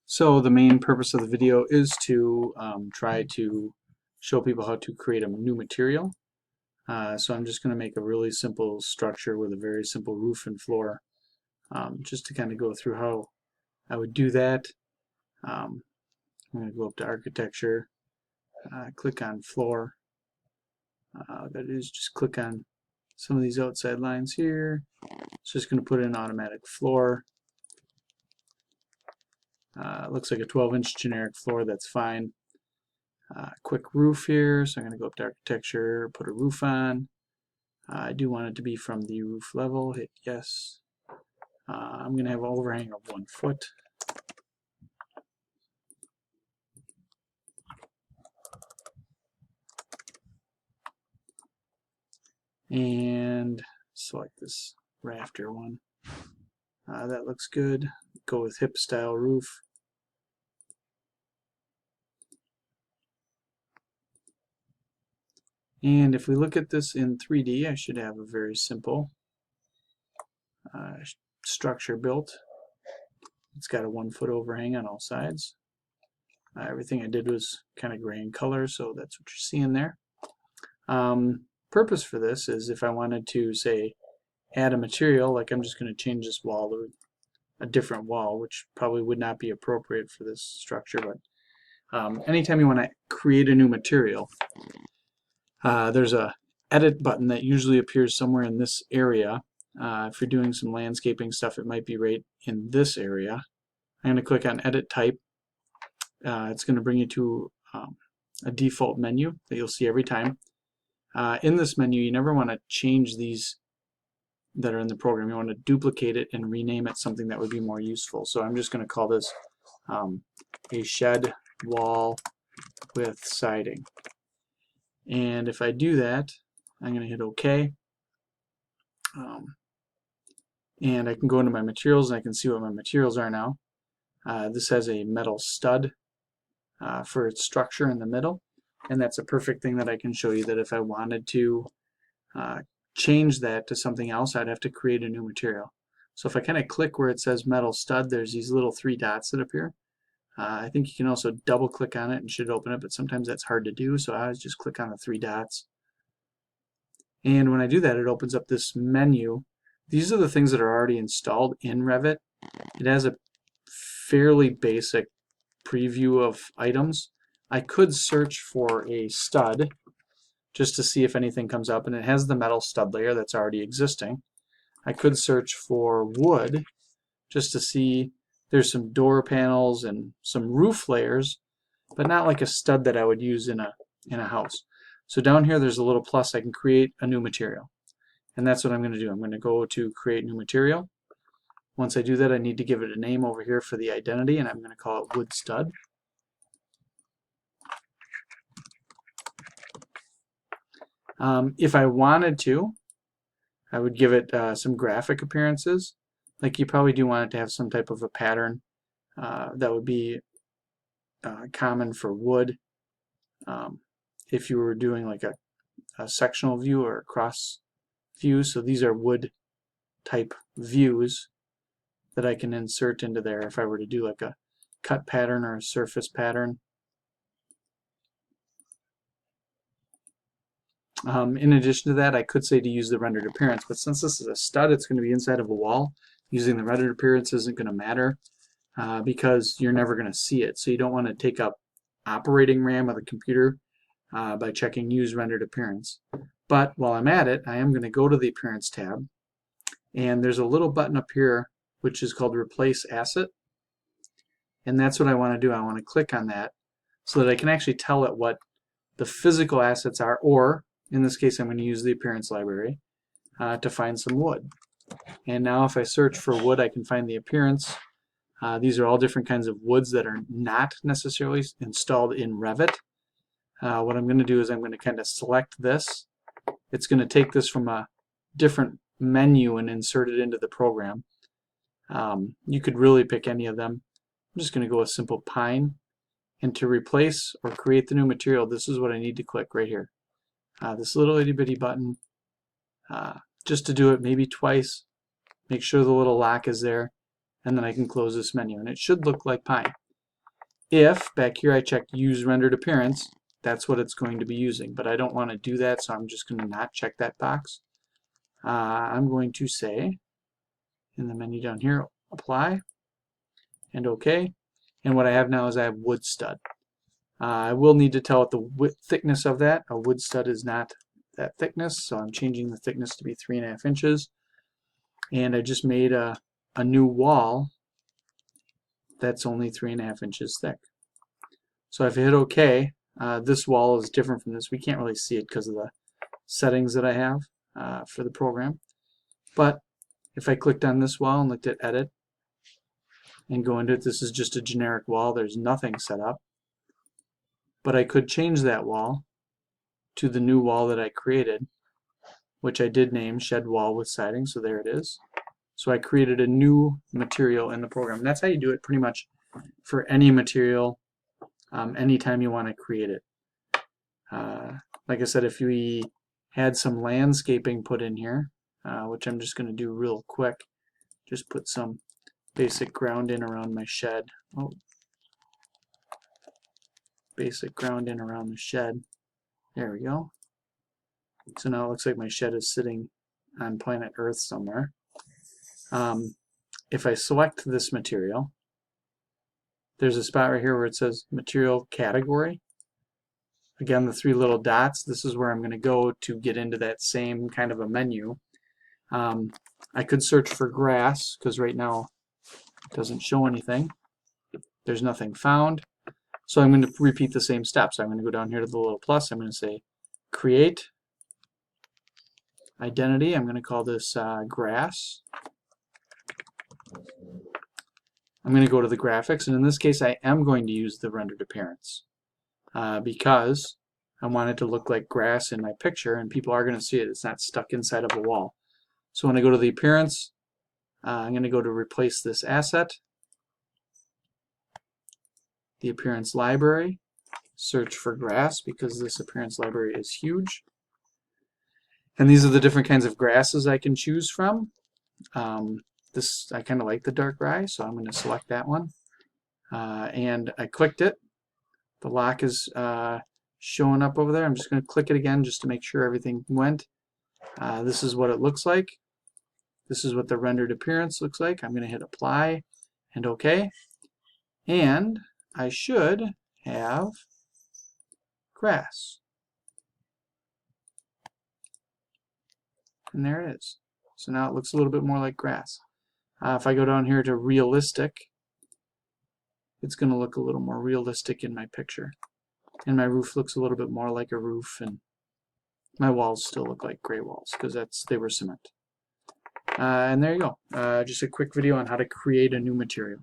So the main purpose of the video is to try to show people how to create a new material. So I'm just going to make a really simple structure with a very simple roof and floor, just to kind of go through how I would do that. I'm going to go up to architecture, click on floor. That is, just click on some of these outside lines here. It's just going to put in automatic floor. Looks like a 12-inch generic floor, that's fine. Quick roof here, so I'm going to go up to architecture, put a roof on. I do want it to be from the roof level, hit yes. I'm going to have an overhang of 1 foot. And select this rafter one. That looks good. Go with hip style roof. And if we look at this in 3D, I should have a very simple structure built. It's got a 1 foot overhang on all sides. Everything I did was kind of gray in color, so that's what you're seeing there. Purpose for this is if I wanted to, say, add a material, like I'm just going to change this wall to a different wall, which probably would not be appropriate for this structure, but anytime you want to create a new material, there's a edit button that usually appears somewhere in this area. If you're doing some landscaping stuff, it might be right in this area. I'm going to click on edit type. It's going to bring you to a default menu that you'll see every time. In this menu, you never want to change these that are in the program. You want to duplicate it and rename it something that would be more useful. So I'm just going to call this a shed wall with siding. And if I do that, I'm going to hit OK. And I can go into my materials and I can see what my materials are now. This has a metal stud for its structure in the middle. And that's a perfect thing that I can show you, that if I wanted to change that to something else, I'd have to create a new material. So if I kind of click where it says metal stud, there's these little 3 dots that appear. I think you can also double click on it and should open it, but sometimes that's hard to do, so I always just click on the 3 dots. And when I do that, it opens up this menu. These are the things that are already installed in Revit. It has a fairly basic preview of items. I could search for a stud just to see if anything comes up, and it has the metal stud layer that's already existing. I could search for wood just to see. There's some door panels and some roof layers, but not like a stud that I would use in a house. So down here there's a little plus. I can create a new material, and that's what I'm going to do. I'm going to go to create new material. Once I do that, I need to give it a name over here for the identity, and I'm going to call it wood stud. If I wanted to, I would give it some graphic appearances. Like you probably do want it to have some type of a pattern that would be common for wood. If you were doing like a sectional view or a cross view, so these are wood type views that I can insert into there if I were to do like a cut pattern or a surface pattern. In addition to that, I could say to use the rendered appearance, but since this is a stud, it's going to be inside of a wall. Using the rendered appearance isn't going to matter because you're never going to see it. So you don't want to take up operating RAM of the computer by checking use rendered appearance. But while I'm at it, I am going to go to the appearance tab, and there's a little button up here which is called replace asset, and that's what I want to do. I want to click on that so that I can actually tell it what the physical assets are, or in this case I'm going to use the appearance library to find some wood. And now if I search for wood, I can find the appearance. These are all different kinds of woods that are not necessarily installed in Revit. What I'm going to do is I'm going to kind of select this. It's going to take this from a different menu and insert it into the program. You could really pick any of them. I'm just going to go with simple pine. And to replace or create the new material, this is what I need to click right here. This little itty bitty button. Just to do it maybe twice. Make sure the little lock is there, and then I can close this menu. And it should look like pine. if back here I check use rendered appearance, that's what it's going to be using. But I don't want to do that, so I'm just going to not check that box. I'm going to say in the menu down here, apply and OK. And what I have now is I have wood stud. I will need to tell it the thickness of that. A wood stud is not that thickness, so I'm changing the thickness to be 3.5 inches. And I just made a new wall that's only 3.5 inches thick. So if I hit OK, this wall is different from this. We can't really see it because of the settings that I have for the program. But if I clicked on this wall and looked at Edit and go into it, this is just a generic wall. There's nothing set up. But I could change that wall to the new wall that I created, which I did name Shed Wall with Siding, so there it is. So I created a new material in the program. And that's how you do it pretty much for any material, anytime you want to create it. Like I said, if we had some landscaping put in here, which I'm just going to do real quick, just put some basic ground in around my shed. Oh, basic ground in around the shed. There we go. So now it looks like my shed is sitting on planet Earth somewhere. If I select this material, there's a spot right here where it says Material Category. Again, the 3 little dots, this is where I'm going to go to get into that same kind of a menu. I could search for grass, because right now it doesn't show anything. There's nothing found. So I'm going to repeat the same steps. I'm going to go down here to the little plus. I'm going to say Create Identity. I'm going to call this Grass. I'm going to go to the graphics, and in this case I am going to use the rendered appearance because I want it to look like grass in my picture, and people are going to see it. It's not stuck inside of a wall. So when I go to the appearance, I'm going to go to replace this asset, the appearance library, search for grass because this appearance library is huge. And these are the different kinds of grasses I can choose from. I kind of like the dark rye, so I'm going to select that one. And I clicked it. The lock is showing up over there. I'm just going to click it again just to make sure everything went. This is what it looks like. This is what the rendered appearance looks like. I'm going to hit apply and OK. And I should have grass. And there it is. So now it looks a little bit more like grass. If I go down here to realistic, it's going to look a little more realistic in my picture. And my roof looks a little bit more like a roof, and my walls still look like gray walls because they were cement. And there you go. Just a quick video on how to create a new material.